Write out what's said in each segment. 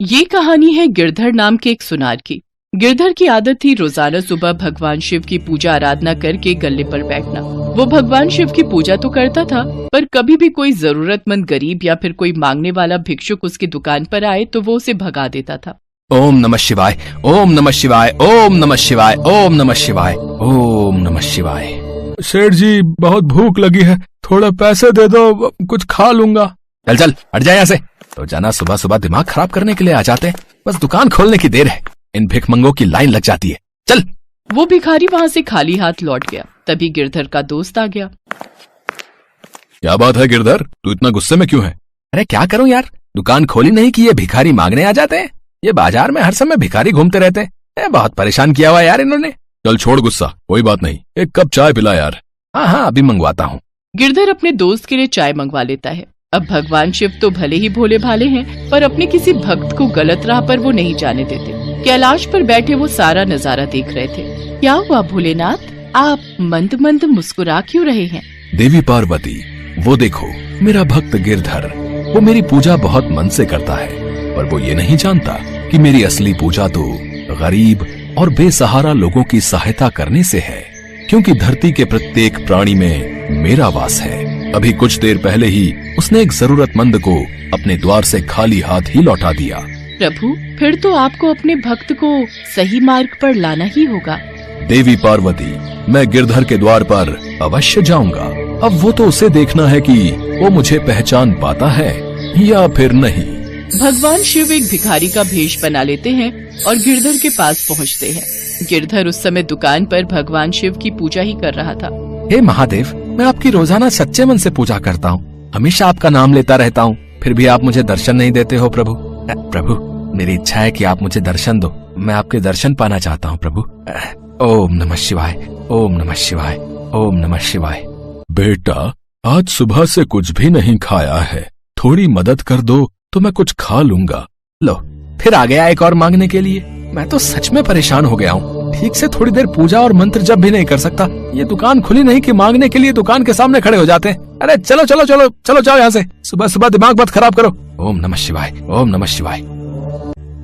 ये कहानी है गिरधर नाम के एक सुनार की। गिरधर की आदत थी रोजाना सुबह भगवान शिव की पूजा आराधना करके गल्ले पर बैठना। वो भगवान शिव की पूजा तो करता था, पर कभी भी कोई जरूरतमंद गरीब या फिर कोई मांगने वाला भिक्षुक उसकी दुकान पर आए तो वो उसे भगा देता था। ओम नमः शिवाय, ओम नमः शिवाय, ओम नमः शिवाय, ओम नमः शिवाय, ओम नमः शिवाय। सेठ जी, बहुत भूख लगी है, थोड़ा पैसे दे दो, कुछ खा लूंगा। चल चल हट जाए यहाँ से। तो जाना सुबह सुबह दिमाग खराब करने के लिए आ जाते हैं, बस दुकान खोलने की देर है, इन भिखमंगों की लाइन लग जाती है। चल। वो भिखारी वहाँ से खाली हाथ लौट गया। तभी गिरधर का दोस्त आ गया। क्या बात है गिरधर, तू इतना गुस्से में क्यों है? अरे क्या करूं यार, दुकान खोली नहीं कि ये भिखारी मांगने आ जाते हैं। ये बाजार में हर समय भिखारी घूमते रहते हैं, बहुत परेशान किया हुआ यार इन्होंने। चल छोड़ गुस्सा, कोई बात नहीं, एक कप चाय पिला यार। हाँ हाँ अभी मंगवाता हूँ। गिरधर अपने दोस्त के लिए चाय मंगवा लेता है। अब भगवान शिव तो भले ही भोले भाले हैं, पर अपने किसी भक्त को गलत राह पर वो नहीं जाने देते। कैलाश पर बैठे वो सारा नजारा देख रहे थे। क्या हुआ भोलेनाथ, आप मंद मंद मुस्कुरा क्यों रहे हैं? देवी पार्वती, वो देखो मेरा भक्त गिरधर, वो मेरी पूजा बहुत मन से करता है, पर वो ये नहीं जानता कि मेरी असली पूजा तो गरीब और बेसहारा लोगों की सहायता करने से है, क्योंकि धरती के प्रत्येक प्राणी में मेरा वास है। अभी कुछ देर पहले ही उसने एक जरूरतमंद को अपने द्वार से खाली हाथ ही लौटा दिया। प्रभु, फिर तो आपको अपने भक्त को सही मार्ग पर लाना ही होगा। देवी पार्वती, मैं गिरधर के द्वार पर अवश्य जाऊंगा। अब वो तो उसे देखना है कि वो मुझे पहचान पाता है या फिर नहीं। भगवान शिव एक भिखारी का भेष बना लेते हैं और गिरधर के पास पहुंचते हैं। गिरधर उस समय दुकान पर भगवान शिव की पूजा ही कर रहा था। हे महादेव, मैं आपकी रोजाना सच्चे मन से पूजा करता हूँ, हमेशा आपका नाम लेता रहता हूँ, फिर भी आप मुझे दर्शन नहीं देते हो प्रभु। प्रभु, मेरी इच्छा है कि आप मुझे दर्शन दो, मैं आपके दर्शन पाना चाहता हूँ प्रभु। ओम नमः शिवाय, ओम नमः शिवाय, ओम नमः शिवाय। बेटा, आज सुबह से कुछ भी नहीं खाया है, थोड़ी मदद कर दो तो मैं कुछ खा लूंगा। लो, फिर आ गया एक और मांगने के लिए। मैं तो सच में परेशान हो गया हूँ, ठीक से थोड़ी देर पूजा और मंत्र जप भी नहीं कर सकता। ये दुकान खुली नहीं कि मांगने के लिए दुकान के सामने खड़े हो जाते हैं। अरे चलो चलो चलो चलो जाओ यहाँ से, सुबह सुबह दिमाग मत खराब करो। ओम नमः शिवाय, ओम नमः शिवाय।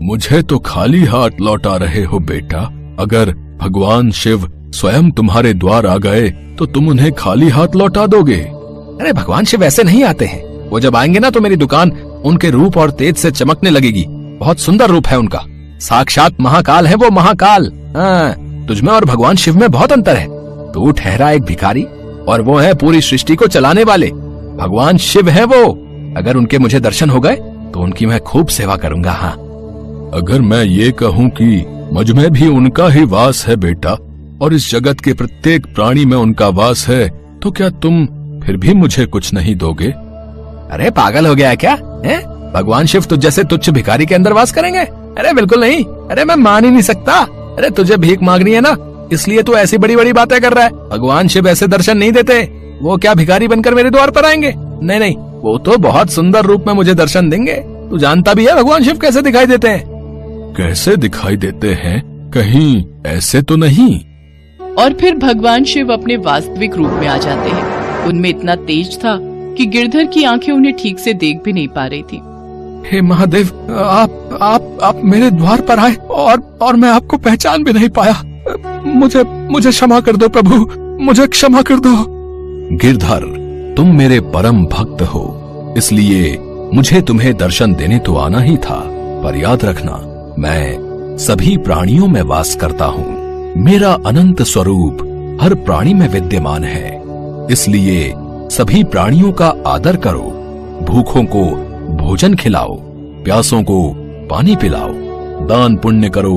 मुझे तो खाली हाथ लौटा रहे हो बेटा, अगर भगवान शिव स्वयं तुम्हारे द्वार आ गए तो तुम उन्हें खाली हाथ लौटा दोगे? अरे भगवान शिव ऐसे नहीं आते हैं, वो जब आएंगे ना तो मेरी दुकान उनके रूप और तेज से चमकने लगेगी। बहुत सुंदर रूप है उनका, साक्षात महाकाल है वो, महाकाल। हाँ, तुझमें और भगवान शिव में बहुत अंतर है। तू ठहरा एक भिखारी और वो है पूरी सृष्टि को चलाने वाले। भगवान शिव है वो, अगर उनके मुझे दर्शन हो गए तो उनकी मैं खूब सेवा करूंगा। हाँ, अगर मैं ये कहूँ कि मुझ में भी उनका ही वास है बेटा, और इस जगत के प्रत्येक प्राणी में उनका वास है, तो क्या तुम फिर भी मुझे कुछ नहीं दोगे? अरे पागल हो गया है क्या है? भगवान शिव तुझ जैसे तुच्छ भिखारी के अंदर वास करेंगे? अरे बिल्कुल नहीं। अरे मैं मान ही नहीं सकता। अरे तुझे भीख मांगनी है ना, इसलिए तू ऐसी बड़ी बड़ी बातें कर रहा है। भगवान शिव ऐसे दर्शन नहीं देते, वो क्या भिखारी बनकर मेरे द्वार पर आएंगे? नहीं नहीं, वो तो बहुत सुंदर रूप में मुझे दर्शन देंगे। तू जानता भी है भगवान शिव कैसे दिखाई देते हैं। कैसे दिखाई देते हैं? कहीं ऐसे तो नहीं? और फिर भगवान शिव अपने वास्तविक रूप में आ जाते हैं। उनमें इतना तेज था कि गिरधर की आंखें उन्हें ठीक से देख भी नहीं पा रही थी। हे महादेव, आप मेरे द्वार पर आए और मैं आपको पहचान भी नहीं पाया। मुझे क्षमा कर दो प्रभु, मुझे क्षमा कर दो। गिरधर, तुम मेरे परम भक्त हो, इसलिए मुझे तुम्हें दर्शन देने तो आना ही था, पर याद रखना मैं सभी प्राणियों में वास करता हूँ। मेरा अनंत स्वरूप हर प्राणी में विद्यमान है, इसलिए सभी प्राणियों का आदर करो। भूखों को भोजन खिलाओ, प्यासों को पानी पिलाओ, दान पुण्य करो,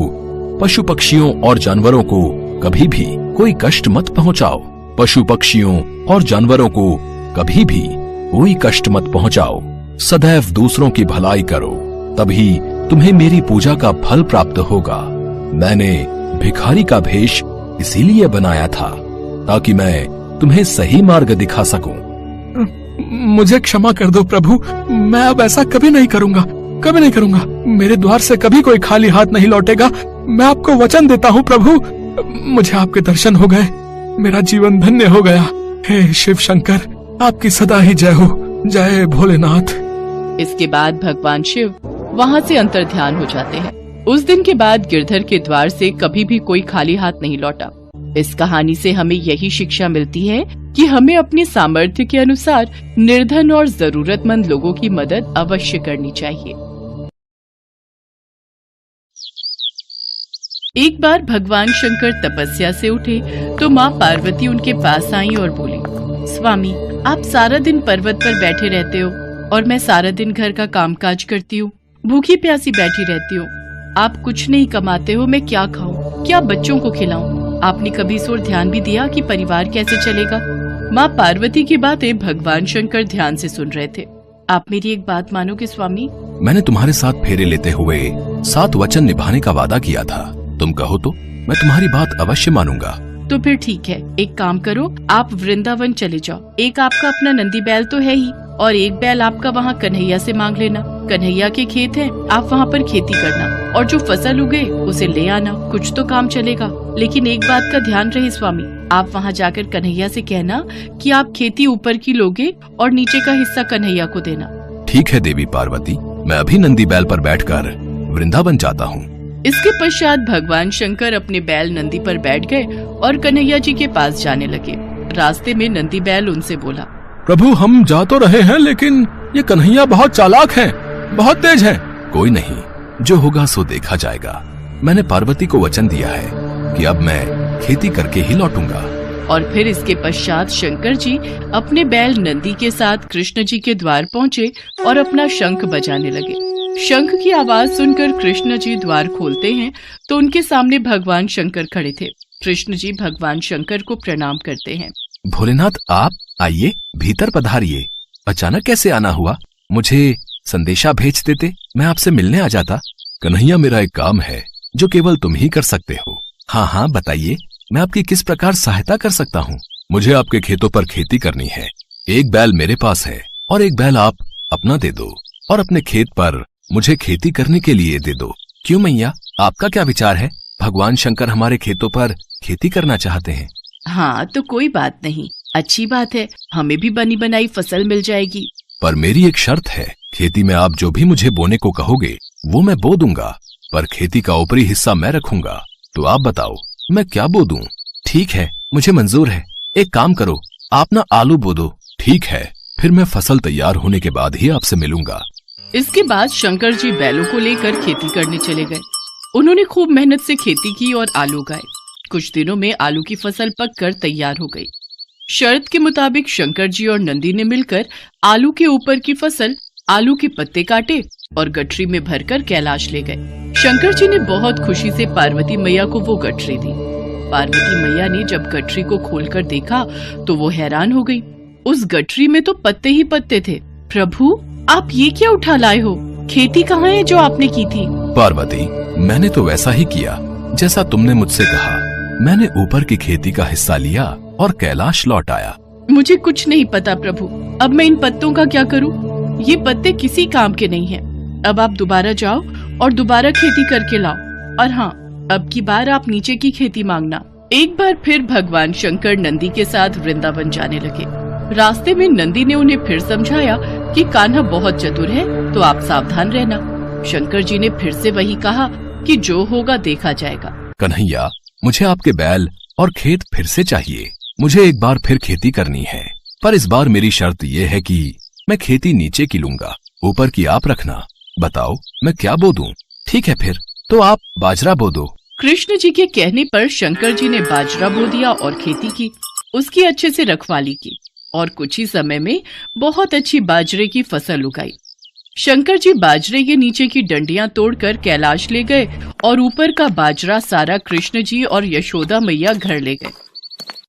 पशु पक्षियों और जानवरों को कभी भी कोई कष्ट मत पहुंचाओ। पशु पक्षियों और जानवरों को कभी भी कोई कष्ट मत पहुंचाओ। सदैव दूसरों की भलाई करो, तभी तुम्हें मेरी पूजा का फल प्राप्त होगा। मैंने भिखारी का भेष इसीलिए बनाया था ताकि मैं तुम्हें सही मार्ग दिखा सकूं। मुझे क्षमा कर दो प्रभु, मैं अब ऐसा कभी नहीं करूंगा, कभी नहीं करूंगा। मेरे द्वार से कभी कोई खाली हाथ नहीं लौटेगा। मैं आपको वचन देता हूँ प्रभु, मुझे आपके दर्शन हो गए, मेरा जीवन धन्य हो गया। हे शिव शंकर, आपकी सदा ही जय हो। जय भोलेनाथ। इसके बाद भगवान शिव वहाँ से अंतर्ध्यान हो जाते हैं। उस दिन के बाद गिरधर के द्वार से कभी भी कोई खाली हाथ नहीं लौटा। इस कहानी से हमें यही शिक्षा मिलती है कि हमें अपने सामर्थ्य के अनुसार निर्धन और जरूरतमंद लोगों की मदद अवश्य करनी चाहिए। एक बार भगवान शंकर तपस्या से उठे तो माँ पार्वती उनके पास आई और बोली, स्वामी, आप सारा दिन पर्वत पर बैठे रहते हो और मैं सारा दिन घर का कामकाज करती हूँ, भूखी प्यासी बैठी रहती हूँ। आप कुछ नहीं कमाते हो, मैं क्या खाऊं, क्या बच्चों को खिलाऊं? आपने कभी इस ओर ध्यान भी दिया कि परिवार कैसे चलेगा? माँ पार्वती की बातें भगवान शंकर ध्यान से सुन रहे थे। आप मेरी एक बात मानोगे स्वामी? मैंने तुम्हारे साथ फेरे लेते हुए 7 वचन निभाने का वादा किया था। तुम कहो तो मैं तुम्हारी बात अवश्य मानूंगा। तो फिर ठीक है, एक काम करो, आप वृंदावन चले जाओ। एक आपका अपना नंदी बैल तो है ही और एक बैल आपका वहाँ कन्हैया से मांग लेना। कन्हैया के खेत हैं, आप वहाँ पर खेती करना और जो फसल उगे उसे ले आना। कुछ तो काम चलेगा। लेकिन एक बात का ध्यान रहे स्वामी, आप वहाँ जाकर कन्हैया से कहना कि आप खेती ऊपर की लोगे और नीचे का हिस्सा कन्हैया को देना। ठीक है देवी पार्वती, मैं अभी नंदी बैल पर बैठकर वृंदावन जाता हूँ। इसके पश्चात भगवान शंकर अपने बैल नंदी पर बैठ गए और कन्हैया जी के पास जाने लगे। रास्ते में नंदी बैल उनसे बोला, प्रभु, हम जा तो रहे हैं लेकिन ये कन्हैया बहुत चालाक है, बहुत तेज है। कोई नहीं, जो होगा सो देखा जाएगा। मैंने पार्वती को वचन दिया है कि अब मैं खेती करके ही लौटूंगा। और फिर इसके पश्चात शंकर जी अपने बैल नंदी के साथ कृष्ण जी के द्वार पहुँचे और अपना शंख बजाने लगे। शंख की आवाज सुनकर कृष्ण जी द्वार खोलते हैं तो उनके सामने भगवान शंकर खड़े थे। कृष्ण जी भगवान शंकर को प्रणाम करते हैं। भोलेनाथ, आप आइए, भीतर पधारिए। अचानक कैसे आना हुआ? मुझे संदेशा भेज देते, मैं आपसे मिलने आ जाता। कन्हैया, मेरा एक काम है जो केवल तुम ही कर सकते हो। हाँ हाँ, बताइए, मैं आपकी किस प्रकार सहायता कर सकता हूँ? मुझे आपके खेतों पर खेती करनी है। एक बैल मेरे पास है और एक बैल आप अपना दे दो और अपने खेत पर मुझे खेती करने के लिए दे दो। क्यों मैया, आपका क्या विचार है? भगवान शंकर हमारे खेतों पर खेती करना चाहते हैं। हाँ, तो कोई बात नहीं, अच्छी बात है, हमें भी बनी बनाई फसल मिल जाएगी। पर मेरी एक शर्त है, खेती में आप जो भी मुझे बोने को कहोगे वो मैं बो दूंगा, पर खेती का ऊपरी हिस्सा मैं रखूंगा। तो आप बताओ मैं क्या बो दूं? ठीक है, मुझे मंजूर है। एक काम करो, आप ना आलू बो दो। ठीक है, फिर मैं फसल तैयार होने के बाद ही आपसे मिलूंगा। इसके बाद शंकर जी बैलों को लेकर खेती करने चले गए। उन्होंने खूब मेहनत से खेती की और आलू उगाए। कुछ दिनों में आलू की फसल पककर तैयार हो गई। शर्त के मुताबिक शंकर जी और नंदी ने मिलकर आलू के ऊपर की फसल, आलू के पत्ते काटे और गठरी में भरकर कैलाश ले गए। शंकर जी ने बहुत खुशी से पार्वती मैया को वो गठरी दी। पार्वती मैया ने जब गठरी को खोलकर देखा तो वो हैरान हो गई। उस गठरी में तो पत्ते ही पत्ते थे। प्रभु, आप ये क्या उठा लाए हो? खेती कहाँ है जो आपने की थी? पार्वती, मैंने तो वैसा ही किया जैसा तुमने मुझसे कहा। मैंने ऊपर की खेती का हिस्सा लिया और कैलाश लौट आया। मुझे कुछ नहीं पता प्रभु, अब मैं इन पत्तों का क्या करूं? ये पत्ते किसी काम के नहीं हैं। अब आप दोबारा जाओ और दोबारा खेती करके लाओ। और हाँ, अब की बार आप नीचे की खेती मांगना। एक बार फिर भगवान शंकर नंदी के साथ वृंदावन जाने लगे। रास्ते में नंदी ने उन्हें फिर समझाया कि कान्हा बहुत चतुर है, तो आप सावधान रहना। शंकर जी ने फिर से वही कहा कि जो होगा देखा जाएगा। कन्हैया, मुझे आपके बैल और खेत फिर से चाहिए। मुझे एक बार फिर खेती करनी है, पर इस बार मेरी शर्त ये है कि मैं खेती नीचे की लूंगा, ऊपर की आप रखना। बताओ मैं क्या बो दूं? ठीक है, फिर तो आप बाजरा बो दो। कृष्ण जी के कहने पर शंकर जी ने बाजरा बो दिया और खेती की। उसकी अच्छे से रखवाली की और कुछ ही समय में बहुत अच्छी बाजरे की फसल उगाई। शंकर जी बाजरे के नीचे की डंडियां तोड़कर कैलाश ले गए और ऊपर का बाजरा सारा कृष्ण जी और यशोदा मैया घर ले गए।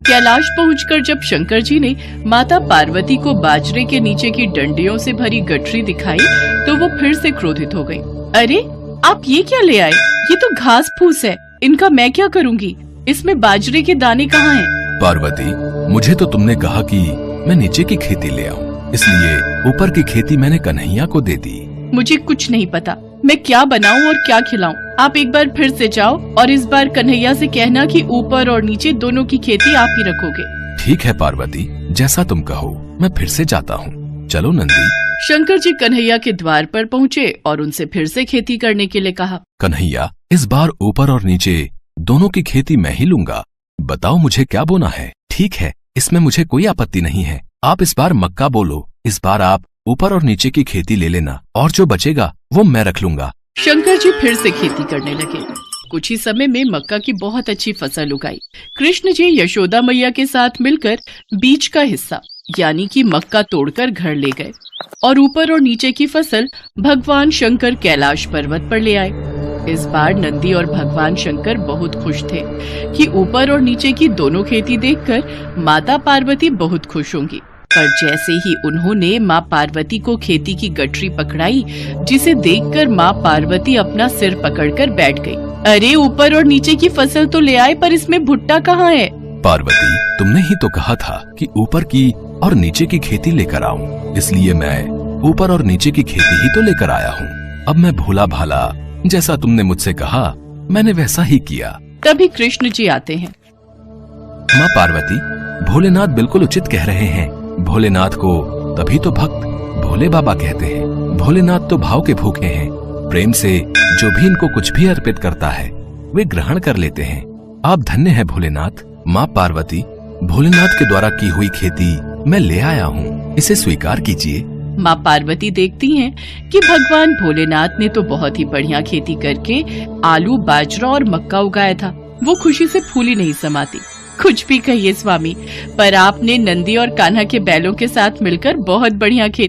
कैलाश पहुंचकर जब शंकर जी ने माता पार्वती को बाजरे के नीचे की डंडियों से भरी गठरी दिखाई तो वो फिर से क्रोधित हो गई। अरे, आप ये क्या ले आए? ये तो घास फूस है, इनका मैं क्या करूंगी? इसमें बाजरे के दाने कहाँ हैं? पार्वती, मुझे तो तुमने कहा कि मैं नीचे की खेती ले आऊं, इसलिए ऊपर की खेती मैंने कन्हैया को दे दी। मुझे कुछ नहीं पता, मैं क्या बनाऊं और क्या खिलाऊं। आप एक बार फिर से जाओ और इस बार कन्हैया से कहना कि ऊपर और नीचे दोनों की खेती आप ही रखोगे। ठीक है पार्वती, जैसा तुम कहो, मैं फिर से जाता हूँ। चलो नंदी। शंकर जी कन्हैया के द्वार पर पहुँचे और उनसे फिर से खेती करने के लिए कहा। कन्हैया, इस बार ऊपर और नीचे दोनों की खेती मैं ही लूंगा। बताओ मुझे क्या बोना है। ठीक है, इसमें मुझे कोई आपत्ति नहीं है। आप इस बार मक्का बोलो। इस बार आप ऊपर और नीचे की खेती ले लेना और जो बचेगा वो मैं रख लूंगा। शंकर जी फिर से खेती करने लगे। कुछ ही समय में मक्का की बहुत अच्छी फसल उगाई। कृष्ण जी यशोदा मैया के साथ मिलकर बीज का हिस्सा यानी कि मक्का तोड़कर घर ले गए और ऊपर और नीचे की फसल भगवान शंकर कैलाश पर्वत पर ले आए। इस बार नंदी और भगवान शंकर बहुत खुश थे कि ऊपर और नीचे की दोनों खेती देखकर माता पार्वती बहुत खुश होंगी। पर जैसे ही उन्होंने माँ पार्वती को खेती की गठरी पकड़ाई, जिसे देखकर माँ पार्वती अपना सिर पकड़कर बैठ गई। अरे, ऊपर और नीचे की फसल तो ले आए, पर इसमें भुट्टा कहाँ है? पार्वती, तुमने ही तो कहा था कि ऊपर की और नीचे की खेती लेकर आऊं, इसलिए मैं ऊपर और नीचे की खेती ही तो लेकर आया हूँ। अब मैं भोला भाला जैसा तुमने मुझसे कहा मैंने वैसा ही किया। तभी कृष्ण जी आते हैं। माँ पार्वती, भोलेनाथ बिल्कुल उचित कह रहे हैं। भोलेनाथ को तभी तो भक्त भोले बाबा कहते हैं। भोलेनाथ तो भाव के भूखे हैं। प्रेम से जो भी इनको कुछ भी अर्पित करता है वे ग्रहण कर लेते हैं। आप धन्य हैं भोलेनाथ। माँ पार्वती, भोलेनाथ के द्वारा की हुई खेती मैं ले आया हूँ, इसे स्वीकार कीजिए। माँ पार्वती देखती हैं कि भगवान भोलेनाथ ने तो बहुत ही बढ़िया खेती करके आलू, बाजरा और मक्का उगाया था। वो खुशी से फूली नहीं समाती। कुछ भी कहिए स्वामी, पर आपने नंदी और कान्हा के बैलों के साथ मिलकर बहुत बढ़िया खेती